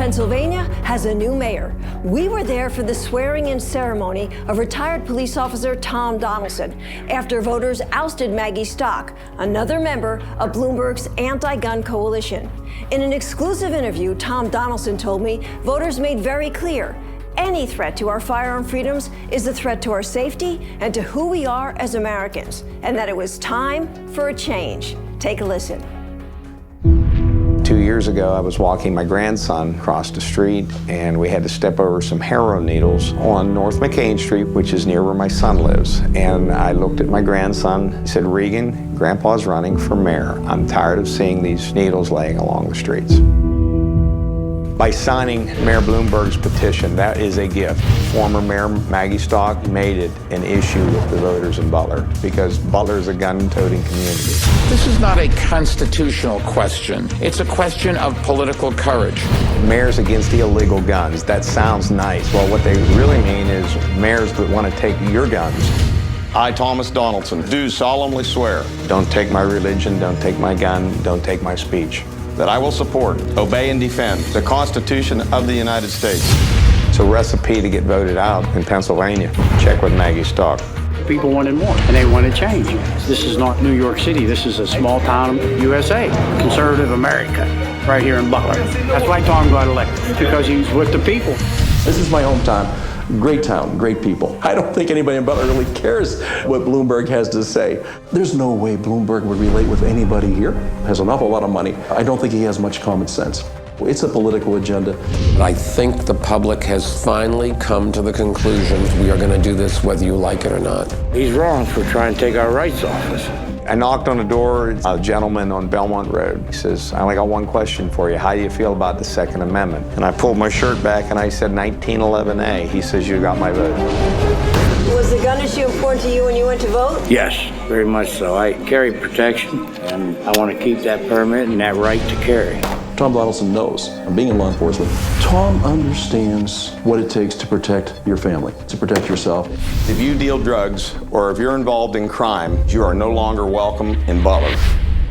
Pennsylvania has a new mayor. We were there for the swearing-in ceremony of retired police officer Tom Donaldson after voters ousted Maggie Stock, another member of Bloomberg's anti-gun coalition. In an exclusive interview, Tom Donaldson told me voters made very clear any threat to our firearm freedoms is a threat to our safety and to who we are as Americans, and that it was time for a change. Take a listen. 2 years ago, I was walking my grandson across the street, and we had to step over some heroin needles on North McCain Street, which is near where my son lives. And I looked at my grandson. He said, "Regan, Grandpa's running for mayor. I'm tired of seeing these needles laying along the streets." By signing Mayor Bloomberg's petition, that is a gift. Former Mayor Maggie Stock made it an issue with the voters in Butler because Butler is a gun-toting community. This is not a constitutional question. It's a question of political courage. Mayors against the illegal guns, that sounds nice. Well, what they really mean is mayors that want to take your guns. I, Thomas Donaldson, do solemnly swear. Don't take my religion, don't take my gun, don't take my speech. That I will support, obey, and defend the Constitution of the United States. It's a recipe to get voted out in Pennsylvania. Check with Maggie Stock. People wanted more, and they wanted change. This is not New York City. This is a small town USA, conservative America, right here in Butler. That's why Tom got elected, because he's with the people. This is my hometown. Great town, great people. I don't think anybody in Butler really cares what Bloomberg has to say. There's no way Bloomberg would relate with anybody here. Has an awful lot of money. I don't think he has much common sense. It's a political agenda. I think the public has finally come to the conclusion we are going to do this whether you like it or not. He's wrong for trying to take our rights off us. I knocked on the door, a gentleman on Belmont Road. He says, "I only got one question for you. How do you feel about the Second Amendment?" And I pulled my shirt back and I said 1911A. He says, "You got my vote." Was the gun issue important to you when you went to vote? Yes, very much so. I carry protection, and I want to keep that permit and that right to carry. Tom Donaldson knows, being in law enforcement, Tom understands what it takes to protect your family, to protect yourself. If you deal drugs or if you're involved in crime, you are no longer welcome in Butler.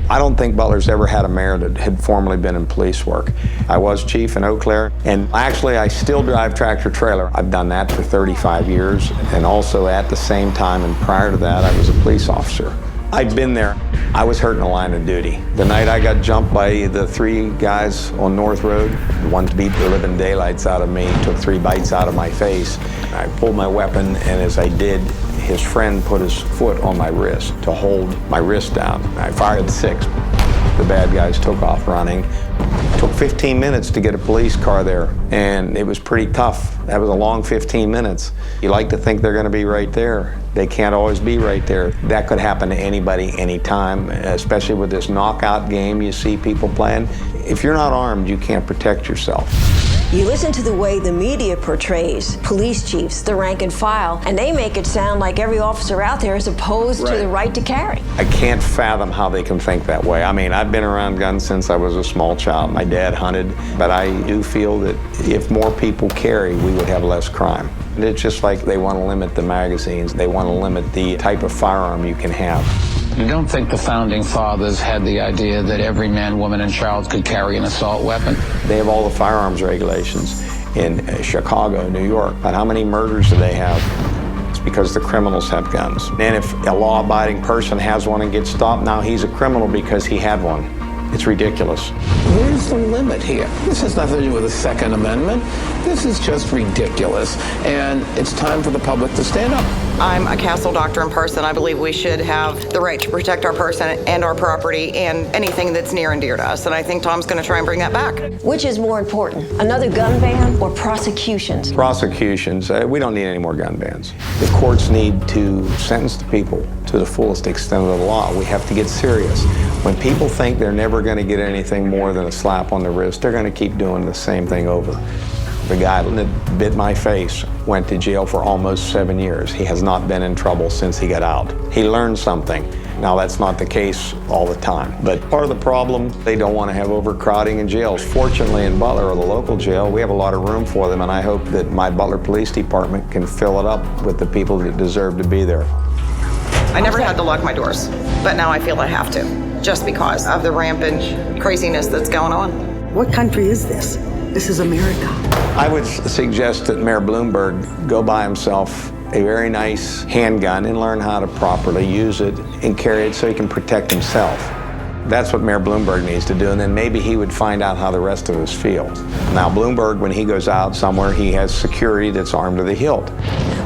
I don't think Butler's ever had a mayor that had formerly been in police work. I was chief in Eau Claire, and actually I still drive tractor trailer. I've done that for 35 years, and also at the same time and prior to that, I was a police officer. I'd been there. I was hurt in the line of duty. The night I got jumped by the three guys on North Road, the one beat the living daylights out of me, took 3 bites out of my face. I pulled my weapon, and as I did, his friend put his foot on my wrist to hold my wrist down. I fired 6. The bad guys took off running. It took 15 minutes to get a police car there, and it was pretty tough. That was a long 15 minutes. You like to think they're going to be right there. They can't always be right there. That could happen to anybody, anytime, especially with this knockout game you see people playing. If you're not armed, you can't protect yourself. You listen to the way the media portrays police chiefs, the rank and file, and they make it sound like every officer out there is opposed to the right to carry. I can't fathom how they can think that way. I mean, I've been around guns since I was a small child. My dad hunted, but I do feel that if more people carry, we would have less crime. It's just like they want to limit the magazines. They want to limit the type of firearm you can have. You don't think the founding fathers had the idea that every man, woman, and child could carry an assault weapon? They have all the firearms regulations in Chicago, New York, but how many murders do they have? It's because the criminals have guns. And if a law-abiding person has one and gets stopped, now he's a criminal because he had one. It's ridiculous. Where's the limit here? This has nothing to do with the Second Amendment. This is just ridiculous, and it's time for the public to stand up. I'm a Castle Doctrine person. I believe we should have the right to protect our person and our property and anything that's near and dear to us, and I think Tom's going to try and bring that back. Which is more important, another gun ban or prosecutions? Prosecutions. We don't need any more gun bans. The courts need to sentence the people to the fullest extent of the law. We have to get serious. When people think they're never going to get anything more than a slap on the wrist, they're going to keep doing the same thing over. The guy that bit my face went to jail for almost 7 years. He has not been in trouble since he got out. He learned something. Now, that's not the case all the time. But part of the problem, they don't want to have overcrowding in jails. Fortunately, in Butler, or the local jail, we have a lot of room for them, and I hope that my Butler Police Department can fill it up with the people that deserve to be there. I never had to lock my doors, but now I feel I have to, just because of the rampant craziness that's going on. What country is this? This is America. I would suggest that Mayor Bloomberg go buy himself a very nice handgun and learn how to properly use it and carry it so he can protect himself. That's what Mayor Bloomberg needs to do, and then maybe he would find out how the rest of us feel. Now, Bloomberg, when he goes out somewhere, he has security that's armed to the hilt.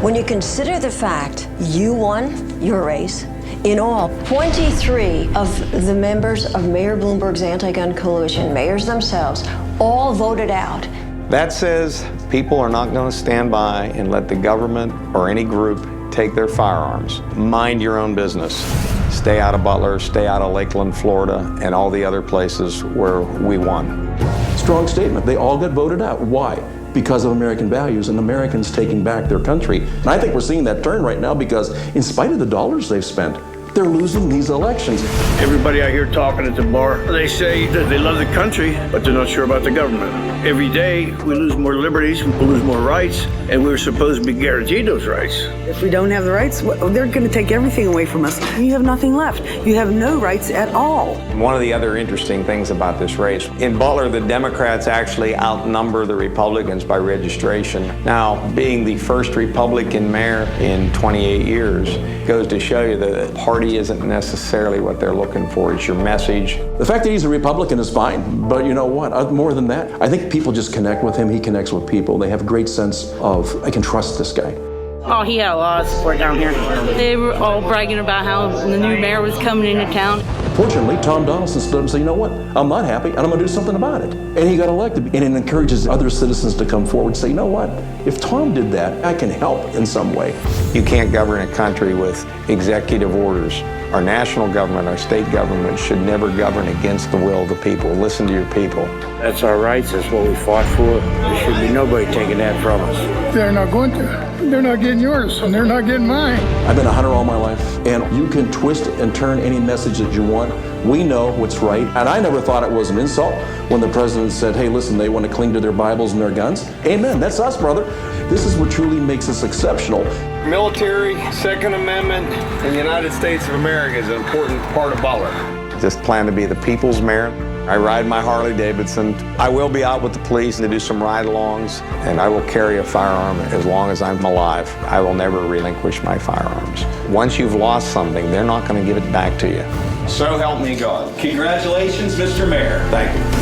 When you consider the fact you won your race, in all, 23 of the members of Mayor Bloomberg's anti-gun coalition, mayors themselves, all voted out. That says people are not going to stand by and let the government or any group take their firearms. Mind your own business. Stay out of Butler, stay out of Lakeland, Florida, and all the other places where we won. Strong statement. They all got voted out. Why? Because of American values and Americans taking back their country. And I think we're seeing that turn right now because in spite of the dollars they've spent, they're losing these elections. Everybody out here talking at the bar, they say that they love the country, but they're not sure about the government. Every day we lose more liberties, we lose more rights, and we're supposed to be guaranteed those rights. If we don't have the rights, they're going to take everything away from us. You have nothing left. You have no rights at all. One of the other interesting things about this race, in Butler, the Democrats actually outnumber the Republicans by registration. Now, being the first Republican mayor in 28 years goes to show you that the party isn't necessarily what they're looking for. It's your message. The fact that he's a Republican is fine, but you know what? More than that, I think people just connect with him. He connects with people. They have a great sense of, I can trust this guy. Oh, he had a lot of support down here. They were all bragging about how the new mayor was coming into town. Fortunately, Tom Donaldson stood up and said, you know what? I'm not happy, and I'm going to do something about it. And he got elected. And it encourages other citizens to come forward and say, you know what? If Tom did that, I can help in some way. You can't govern a country with executive orders. Our national government, our state government should never govern against the will of the people. Listen to your people. That's our rights, that's what we fought for. There should be nobody taking that from us. They're not going to. They're not getting yours, and they're not getting mine. I've been a hunter all my life, and you can twist and turn any message that you want. We know what's right, and I never thought it was an insult when the president said, hey, listen, they want to cling to their Bibles and their guns. Amen, that's us, brother. This is what truly makes us exceptional. Military, Second Amendment, and the United States of America is an important part of Butler. Just plan to be the people's mayor. I ride my Harley Davidson. I will be out with the police to do some ride-alongs, and I will carry a firearm as long as I'm alive. I will never relinquish my firearms. Once you've lost something, they're not going to give it back to you. So help me God. Congratulations, Mr. Mayor. Thank you.